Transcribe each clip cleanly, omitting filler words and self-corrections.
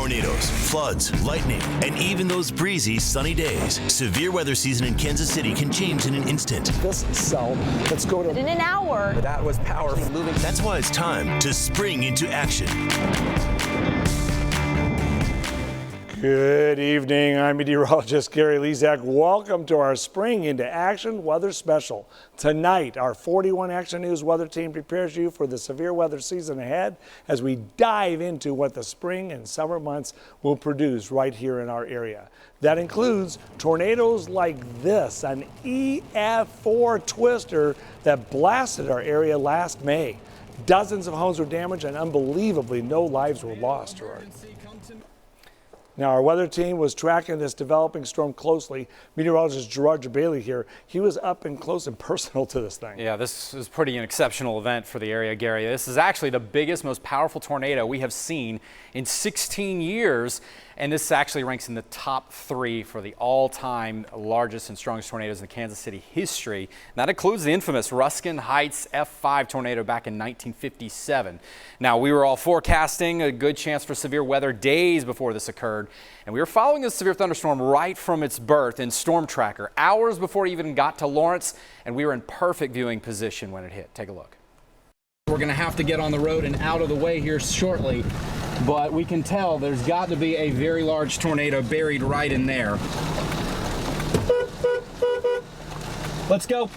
Tornadoes, floods, lightning, and even those breezy, sunny days. Severe weather season in Kansas City can change in an instant. This cell, let's go to... In an hour. That was powerful. Moving. That's why it's time to spring into action. Good evening. I'm meteorologist Gary Lezak. Welcome to our Spring into Action Weather Special. Tonight, our 41 Action News weather team prepares you for the severe weather season ahead as we dive into what the spring and summer months will produce right here in our area. That includes tornadoes like this, an EF4 twister that blasted our area last May. Dozens of homes were damaged and unbelievably no lives were lost. Now, our weather team was tracking this developing storm closely. Meteorologist Gerard Jebaily here, he was up and close and personal to this thing. Yeah, this is pretty an exceptional event for the area, Gary. This is actually the biggest, most powerful tornado we have seen in 16 years. And this actually ranks in the top 3 for the all-time largest and strongest tornadoes in Kansas City history. And that includes the infamous Ruskin Heights F5 tornado back in 1957. Now, we were all forecasting a good chance for severe weather days before this occurred. And we were following this severe thunderstorm right from its birth in Storm Tracker, hours before it even got to Lawrence. And we were in perfect viewing position when it hit. Take a look. We're going to have to get on the road and out of the way here shortly, but we can tell there's got to be a very large tornado buried right in there. Let's go.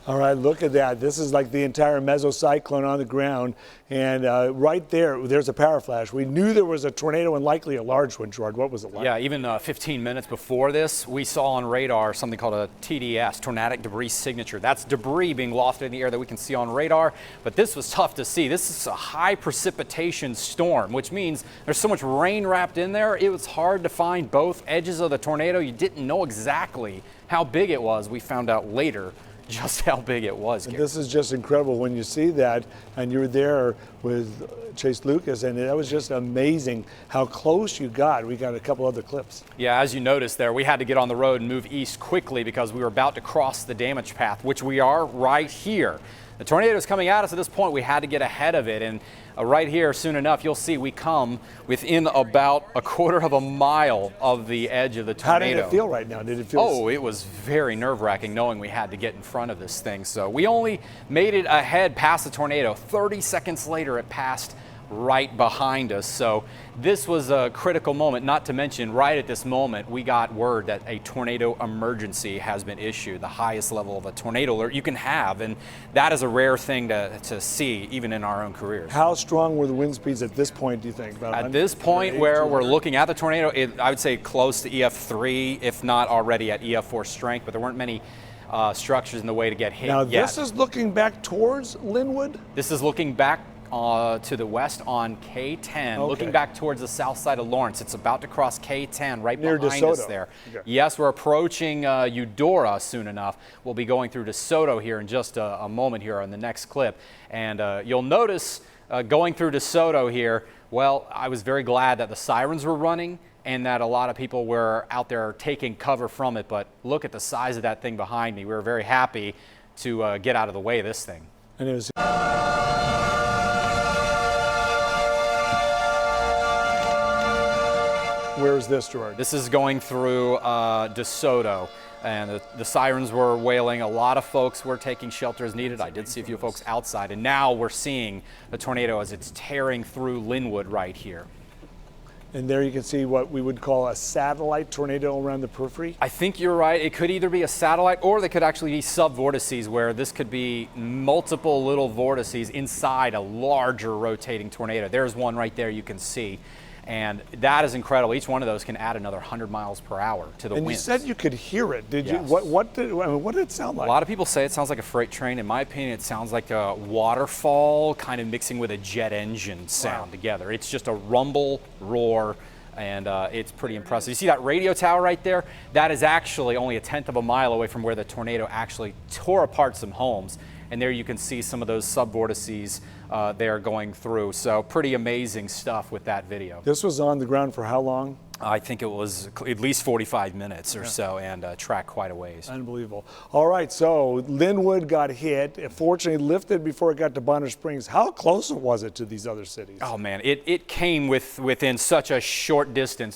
All right, look at that. This is like the entire mesocyclone on the ground. And right there's a power flash. We knew there was a tornado and likely a large one, Gerard. What was it like? Yeah, even 15 minutes before this, we saw on radar something called a TDS, tornadic debris signature. That's debris being lofted in the air that we can see on radar. But this was tough to see. This is a high precipitation storm, which means there's so much rain wrapped in there. It was hard to find both edges of the tornado. You didn't know exactly how big it was. We found out later just how big it was. This is just incredible when you see that, and you're there with Chase Lucas, and that was just amazing how close you got. We got a couple other clips. Yeah, as you noticed there, we had to get on the road and move east quickly because we were about to cross the damage path, which we are right here. The tornado is coming at us at this point. We had to get ahead of it, and right here, soon enough, you'll see we come within about a quarter of a mile of the edge of the tornado. How did it feel right now? Did it feel? Oh, it was very nerve-wracking knowing we had to get in front of this thing. So we only made it ahead past the tornado. 30 seconds later, it passed right behind us. So this was a critical moment, not to mention right at this moment we got word that a tornado emergency has been issued, the highest level of a tornado alert you can have, and that is a rare thing to see even in our own careers. How strong were the wind speeds at this point, do you think? At this point where we're looking at the tornado, I would say close to EF3, if not already at EF4 strength, but there weren't many structures in the way to get hit now yet. This is looking back towards Linwood? This is looking back to the west on K10, okay. Looking back towards the south side of Lawrence. It's about to cross K10 right near behind DeSoto. us there. Okay. Yes, we're approaching Eudora soon enough. We'll be going through DeSoto here in just a moment here on the next clip. And you'll notice going through DeSoto here, well, I was very glad that the sirens were running and that a lot of people were out there taking cover from it. But look at the size of that thing behind me. We were very happy to get out of the way of this thing. And it was Where is this, Gerard? This is going through DeSoto, and the sirens were wailing. A lot of folks were taking shelter as needed. I did see a few folks outside, and now we're seeing the tornado as it's tearing through Linwood right here. And there you can see what we would call a satellite tornado around the periphery. I think you're right. It could either be a satellite or they could actually be sub-vortices, where this could be multiple little vortices inside a larger rotating tornado. There's one right there you can see. And that is incredible. Each one of those can add another 100 miles per hour to the wind. And you said you could hear it. Did you? Yes. What did it sound like? A lot of people say it sounds like a freight train. In my opinion, it sounds like a waterfall kind of mixing with a jet engine sound together. It's just a rumble, roar, and it's pretty impressive. You see that radio tower right there? That is actually only a 1/10 of a mile away from where the tornado actually tore apart some homes. and there you can see some of those subvortices there going through. So pretty amazing stuff with that video. This was on the ground for how long? I think it was at least 45 minutes or so, and tracked quite a ways. Unbelievable. All right, so Linwood got hit. It fortunately lifted before it got to Bonner Springs. How close was it to these other cities? Oh man, it came within such a short distance.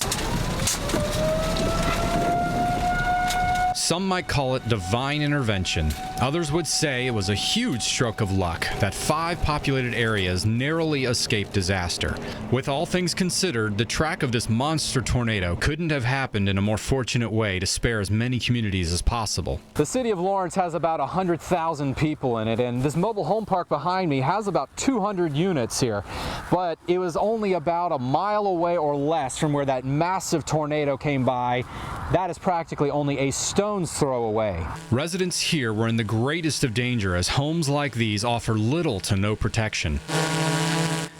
Some might call it divine intervention. Others would say it was a huge stroke of luck that 5 populated areas narrowly escaped disaster. With all things considered, the track of this monster tornado couldn't have happened in a more fortunate way to spare as many communities as possible. The city of Lawrence has about 100,000 people in it, and this mobile home park behind me has about 200 units here. But it was only about a mile away or less from where that massive tornado came by. That is practically only a stone's throw away. Residents here were in the greatest of danger as homes like these offer little to no protection.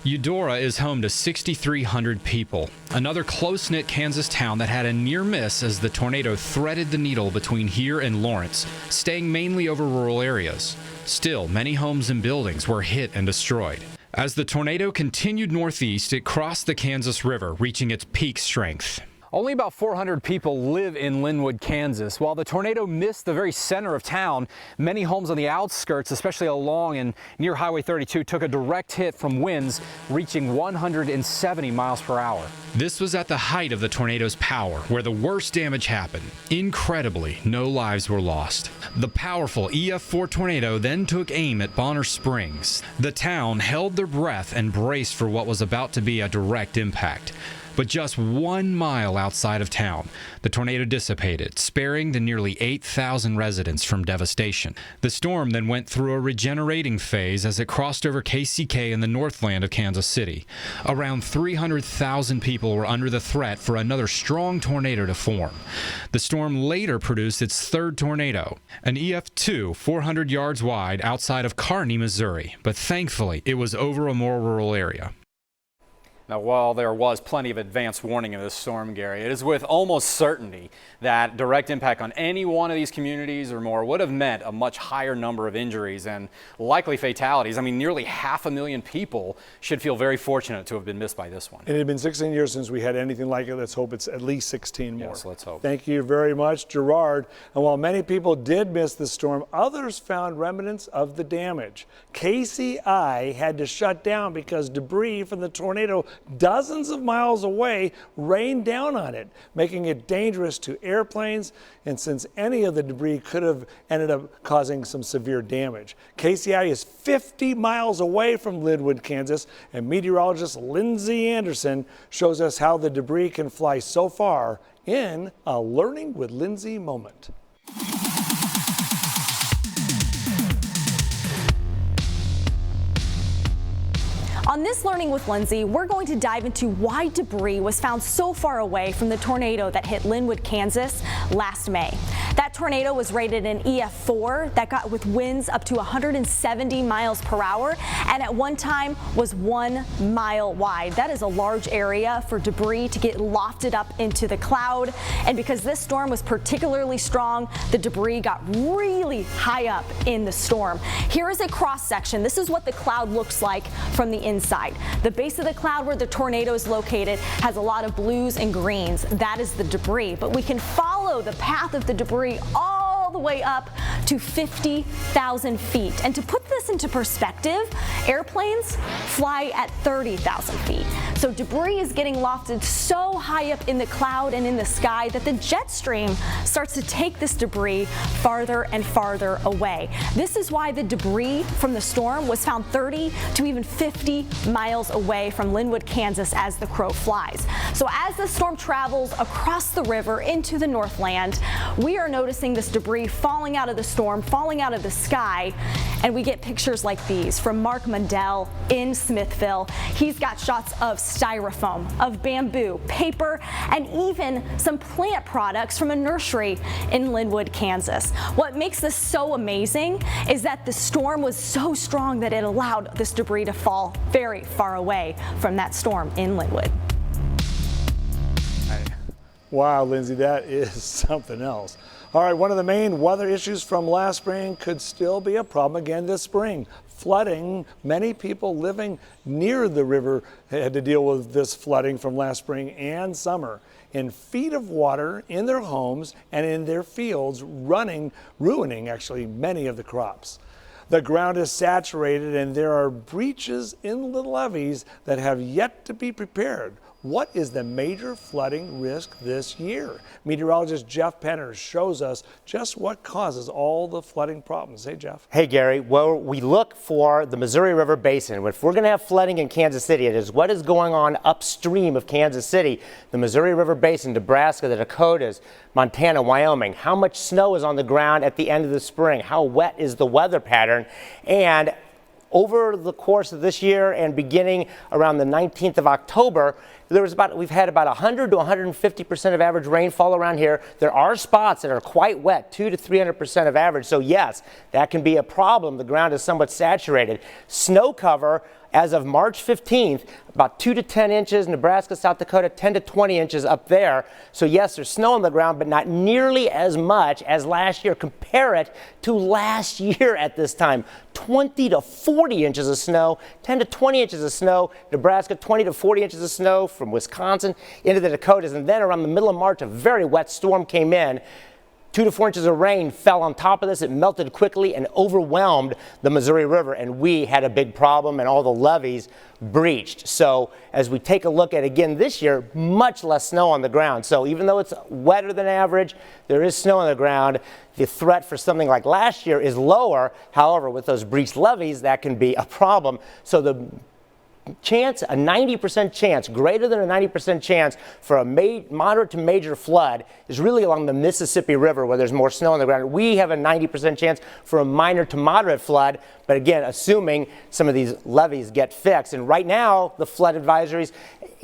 Eudora is home to 6,300 people, another close-knit Kansas town that had a near miss as the tornado threaded the needle between here and Lawrence, staying mainly over rural areas. Still, many homes and buildings were hit and destroyed. As the tornado continued northeast, it crossed the Kansas River, reaching its peak strength. Only about 400 people live in Linwood, Kansas. While the tornado missed the very center of town, many homes on the outskirts, especially along and near Highway 32, took a direct hit from winds reaching 170 miles per hour. This was at the height of the tornado's power, where the worst damage happened. Incredibly, no lives were lost. The powerful EF4 tornado then took aim at Bonner Springs. The town held their breath and braced for what was about to be a direct impact. But just 1 mile outside of town, the tornado dissipated, sparing the nearly 8,000 residents from devastation. The storm then went through a regenerating phase as it crossed over KCK in the northland of Kansas City. Around 300,000 people were under the threat for another strong tornado to form. The storm later produced its third tornado, an EF2 400 yards wide outside of Kearney, Missouri, but thankfully it was over a more rural area. Now, while there was plenty of advance warning of this storm, Gary, it is with almost certainty that direct impact on any one of these communities or more would have meant a much higher number of injuries and likely fatalities. I mean, nearly 500,000 people should feel very fortunate to have been missed by this one. It had been 16 years since we had anything like it. Let's hope it's at least 16 more. Yes, let's hope. Thank you very much, Gerard. And while many people did miss the storm, others found remnants of the damage. KCI had to shut down because debris from the tornado dozens of miles away rained down on it, making it dangerous to airplanes, and since any of the debris could have ended up causing some severe damage. KCI is 50 miles away from Linwood, Kansas, and meteorologist Lindsey Anderson shows us how the debris can fly so far in a Learning with Lindsey moment. On this Learning with Lindsey, we're going to dive into why debris was found so far away from the tornado that hit Linwood, Kansas last May. That tornado was rated an EF4 that got with winds up to 170 miles per hour and at one time was 1 mile wide. That is a large area for debris to get lofted up into the cloud. And because this storm was particularly strong, the debris got really high up in the storm. Here is a cross section. This is what the cloud looks like from the inside. The base of the cloud where the tornado is located has a lot of blues and greens. That is the debris, but we can follow the path of the debris all the way up to 50,000 feet. And to put this into perspective, airplanes fly at 30,000 feet. So debris is getting lofted so high up in the cloud and in the sky that the jet stream starts to take this debris farther and farther away. This is why the debris from the storm was found 30 to even 50 miles away from Linwood, Kansas as the crow flies. So as the storm travels across the river into the Northland, we are noticing this debris falling out of the storm, falling out of the sky, and we get pictures like these from Mark Mundell in Smithville. He's got shots of styrofoam, of bamboo, paper, and even some plant products from a nursery in Linwood, Kansas. What makes this so amazing is that the storm was so strong that it allowed this debris to fall very far away from that storm in Linwood. Wow, Lindsey, that is something else. All right, one of the main weather issues from last spring could still be a problem again this spring. Flooding. Many people living near the river had to deal with this flooding from last spring and summer. In feet of water in their homes and in their fields, ruining actually many of the crops. The ground is saturated and there are breaches in the levees that have yet to be repaired. What is the major flooding risk this year? Meteorologist Jeff Penner shows us just what causes all the flooding problems. Hey, Jeff. Hey, Gary. Well, we look for the Missouri River Basin. If we're going to have flooding in Kansas City, it is what is going on upstream of Kansas City, the Missouri River Basin, Nebraska, the Dakotas, Montana, Wyoming. How much snow is on the ground at the end of the spring? How wet is the weather pattern? And over the course of this year and beginning around the 19th of October, we've had about 100 to 150% of average rainfall around here. There are spots that are quite wet, 200 to 300% of average. So yes, that can be a problem. The ground is somewhat saturated. Snow cover as of March 15th, about 2 to 10 inches, Nebraska, South Dakota, 10 to 20 inches up there. So yes, there's snow on the ground, but not nearly as much as last year. Compare it to last year at this time. 20 to 40 inches of snow, 10 to 20 inches of snow. Nebraska, 20 to 40 inches of snow from Wisconsin into the Dakotas. And then around the middle of March, a very wet storm came in. 2 to 4 inches of rain fell on top of this. It melted quickly and overwhelmed the Missouri River, and we had a big problem and all the levees breached. So as we take a look at again this year, much less snow on the ground. So even though it's wetter than average, there is snow on the ground. The threat for something like last year is lower. However, with those breached levees, that can be a problem. So the chance, a 90% chance, greater than a 90% chance for a moderate to major flood is really along the Mississippi River where there's more snow on the ground. We have a 90% chance for a minor to moderate flood, but again, assuming some of these levees get fixed. And right now, the flood advisories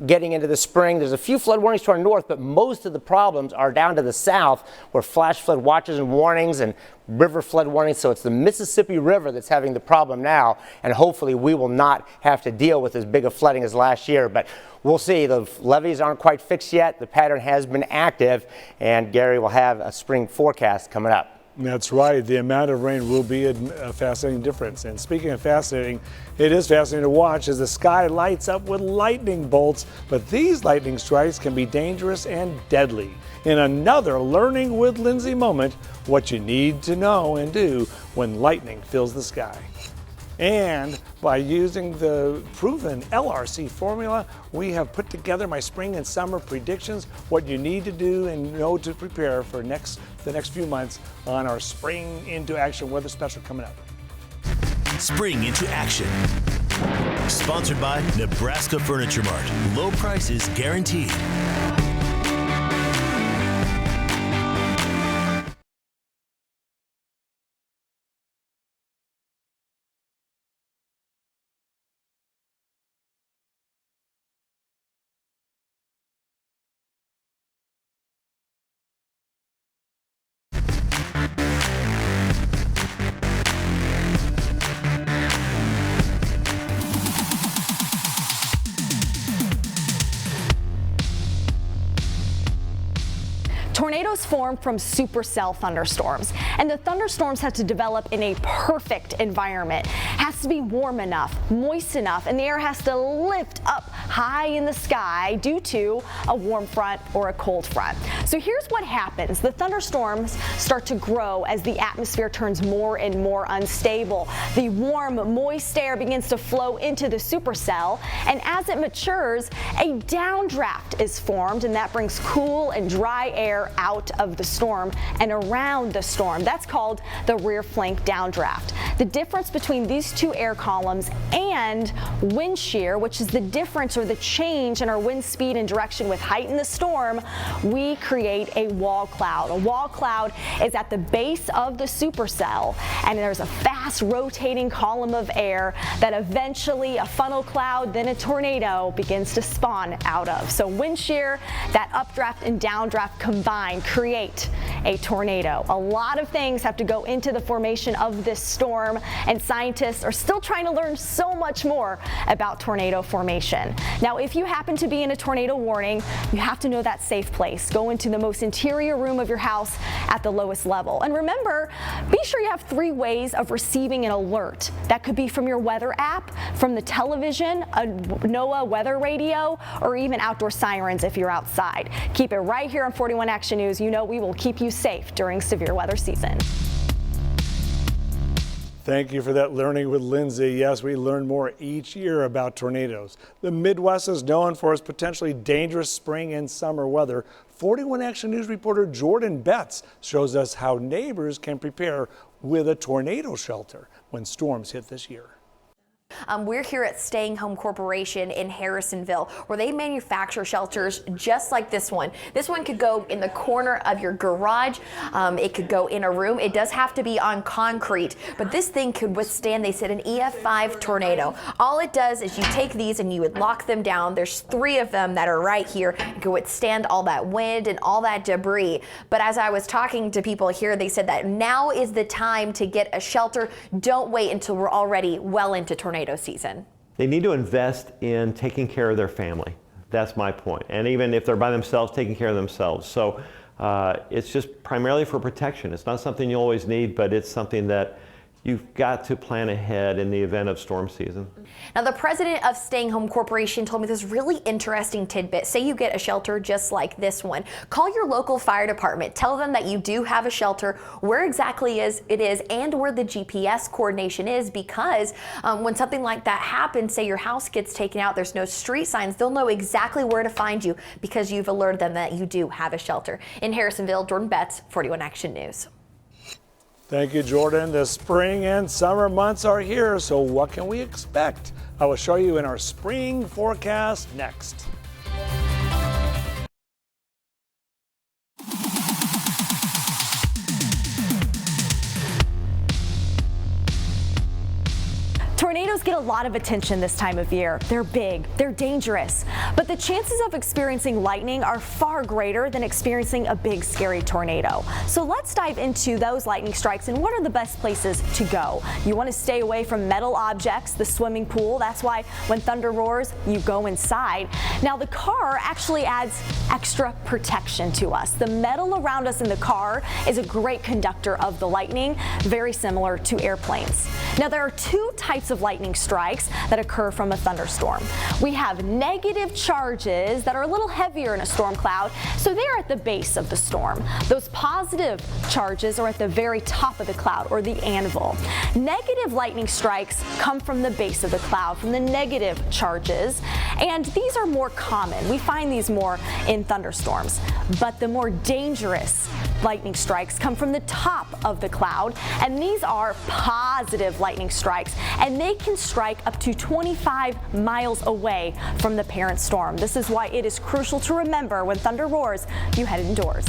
getting into the spring, there's a few flood warnings to our north, but most of the problems are down to the south where flash flood watches and warnings and river flood warnings. So it's the Mississippi River that's having the problem now, and hopefully we will not have to deal with as big a flooding as last year. But we'll see. The levees aren't quite fixed yet. The pattern has been active, and Gary will have a spring forecast coming up. That's right. The amount of rain will be a fascinating difference. And speaking of fascinating, it is fascinating to watch as the sky lights up with lightning bolts. But these lightning strikes can be dangerous and deadly. In another Learning with Lindsey moment, what you need to know and do when lightning fills the sky. And by using the proven LRC formula, we have put together my spring and summer predictions, what you need to do and know to prepare for the next few months on our Spring into Action weather special coming up. Spring into Action. Sponsored by Nebraska Furniture Mart. Low prices guaranteed. Tornadoes form from supercell thunderstorms, and the thunderstorms have to develop in a perfect environment. Has to be warm enough, moist enough, and the air has to lift up high in the sky due to a warm front or a cold front. So here's what happens. The thunderstorms start to grow as the atmosphere turns more and more unstable. The warm, moist air begins to flow into the supercell, and as it matures, a downdraft is formed, and that brings cool and dry air out of the storm and around the storm. That's called the rear flank downdraft. The difference between these two air columns and wind shear, which is the difference or the change in our wind speed and direction with height in the storm, we create a wall cloud. A wall cloud is at the base of the supercell, and there's a fast rotating column of air that eventually a funnel cloud, then a tornado begins to spawn out of. So wind shear, that updraft and downdraft combined create a tornado. A lot of things have to go into the formation of this storm, and scientists are still trying to learn so much more about tornado formation. Now, if you happen to be in a tornado warning, you have to know that safe place. Go into the most interior room of your house at the lowest level. And remember, be sure you have 3 ways of receiving an alert. That could be from your weather app, from the television, a NOAA weather radio, or even outdoor sirens if you're outside. Keep it right here on 41 Action News. You know we will keep you safe during severe weather season. Thank you for that learning with Lindsey. Yes, we learn more each year about tornadoes. The Midwest is known for its potentially dangerous spring and summer weather. 41 Action News reporter Jordan Betts shows us how neighbors can prepare with a tornado shelter when storms hit this year. We're here at Staying Home Corporation in Harrisonville, where they manufacture shelters just like this one. This one could go in the corner of your garage. It could go in a room. It does have to be on concrete, but this thing could withstand, they said, an EF5 tornado. All it does is you take these and you would lock them down. There's 3 of them that are right here. It could withstand all that wind and all that debris. But as I was talking to people here, they said that now is the time to get a shelter. Don't wait until we're already well into tornado season. They need to invest in taking care of their family. That's my point. And even if they're by themselves, taking care of themselves. So it's just primarily for protection. It's not something you always need, but it's something that you've got to plan ahead in the event of storm season. Now, the president of Staying Home Corporation told me this really interesting tidbit. Say you get a shelter just like this one. Call your local fire department. Tell them that you do have a shelter, where exactly it is, and where the GPS coordination is, because when something like that happens, say your house gets taken out, there's no street signs, they'll know exactly where to find you because you've alerted them that you do have a shelter. In Harrisonville, Jordan Betts, 41 Action News. Thank you, Jordan. The spring and summer months are here, so what can we expect? I will show you in our spring forecast next. Tornadoes get a lot of attention this time of year. They're big, they're dangerous, but the chances of experiencing lightning are far greater than experiencing a big, scary tornado. So let's dive into those lightning strikes and what are the best places to go. You want to stay away from metal objects, the swimming pool. That's why when thunder roars, you go inside. Now, the car actually adds extra protection to us. The metal around us in the car is a great conductor of the lightning, very similar to airplanes. Now, there are 2 types of lightning strikes that occur from a thunderstorm. We have negative charges that are a little heavier in a storm cloud, so they're at the base of the storm. Those positive charges are at the very top of the cloud, or the anvil. Negative lightning strikes come from the base of the cloud, from the negative charges, and these are more common. We find these more in thunderstorms, but the more dangerous lightning strikes come from the top of the cloud, and these are positive lightning strikes, and they can strike up to 25 miles away from the parent storm. This is why it is crucial to remember when thunder roars, you head indoors.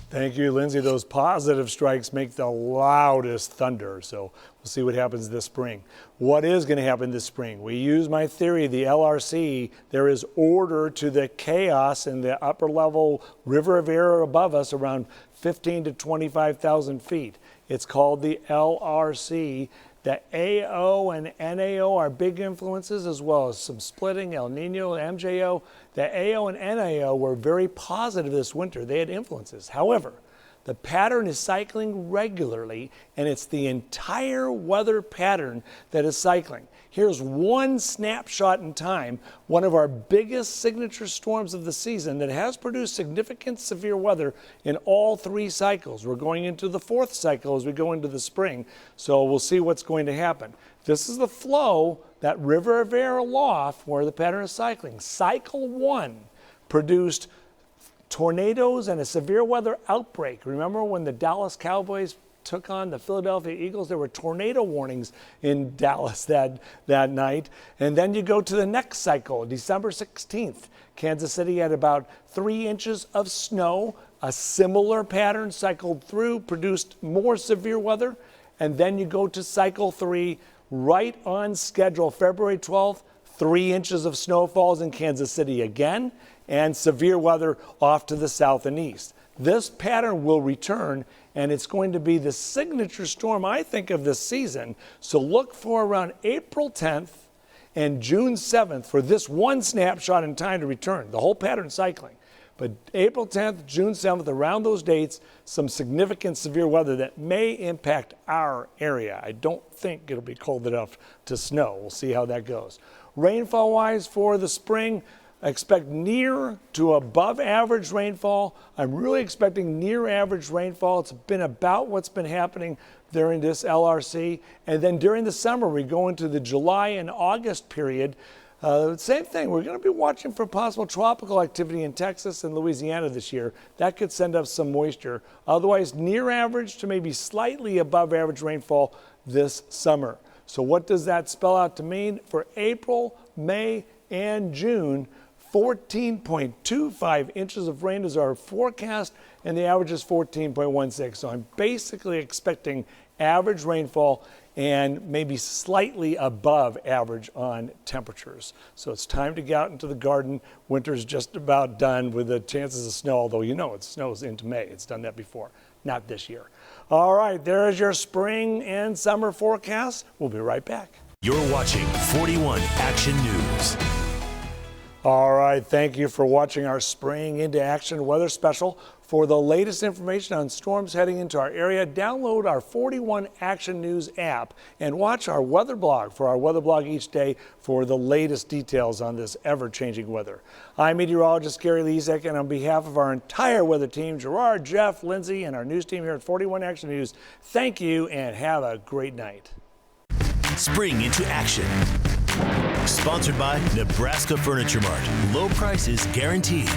Thank you, Lindsey. Those positive strikes make the loudest thunder, so we'll see what happens this spring. What is going to happen this spring? We use my theory, the LRC. There is order to the chaos in the upper level river of air above us, around 15 to 25,000 feet. It's called the LRC. The AO and NAO are big influences, as well as some splitting, El Nino, MJO. The AO and NAO were very positive this winter. They had influences. However, the pattern is cycling regularly, and it's the entire weather pattern that is cycling. Here's one snapshot in time, one of our biggest signature storms of the season that has produced significant severe weather in all 3 cycles. We're going into the 4th cycle as we go into the spring, so we'll see what's going to happen. This is the flow, that river of air aloft where the pattern is cycling. Cycle 1 produced tornadoes and a severe weather outbreak. Remember when the Dallas Cowboys took on the Philadelphia Eagles? There were tornado warnings in Dallas that night. And then you go to the next cycle, December 16th. Kansas City had about 3 inches of snow. A similar pattern cycled through, produced more severe weather. And then you go to cycle 3, right on schedule, February 12th, 3 inches of snow falls in Kansas City again, and severe weather off to the south and east. this pattern will return, and it's going to be the signature storm, I think, of this season. So look for around April 10th and June 7th for this one snapshot in time to return, the whole pattern cycling. But April 10th, June 7th, around those dates, some significant severe weather that may impact our area. I don't think it'll be cold enough to snow. We'll see how that goes. Rainfall-wise for the spring, I expect near to above average rainfall. I'm really expecting near average rainfall. It's been about what's been happening during this LRC. And then during the summer, we go into the July and August period. Same thing, we're going to be watching for possible tropical activity in Texas and Louisiana this year. That could send up some moisture. Otherwise, near average to maybe slightly above average rainfall this summer. So what does that spell out to mean? For April, May, and June, 14.25 inches of rain is our forecast, and the average is 14.16. So I'm basically expecting average rainfall and maybe slightly above average on temperatures. So it's time to get out into the garden. Winter's just about done with the chances of snow, although you know it snows into May. It's done that before, not this year. All right, there is your spring and summer forecast. We'll be right back. You're watching 41 Action News. All right, thank you for watching our Spring into Action weather special. For the latest information on storms heading into our area, download our 41 Action News app and watch our weather blog for our weather blog each day for the latest details on this ever-changing weather. I'm meteorologist Gary Lezak, and on behalf of our entire weather team, Gerard, Jeff, Lindsey, and our news team here at 41 Action News, thank you and have a great night. Spring into Action. Sponsored by Nebraska Furniture Mart. Low prices guaranteed.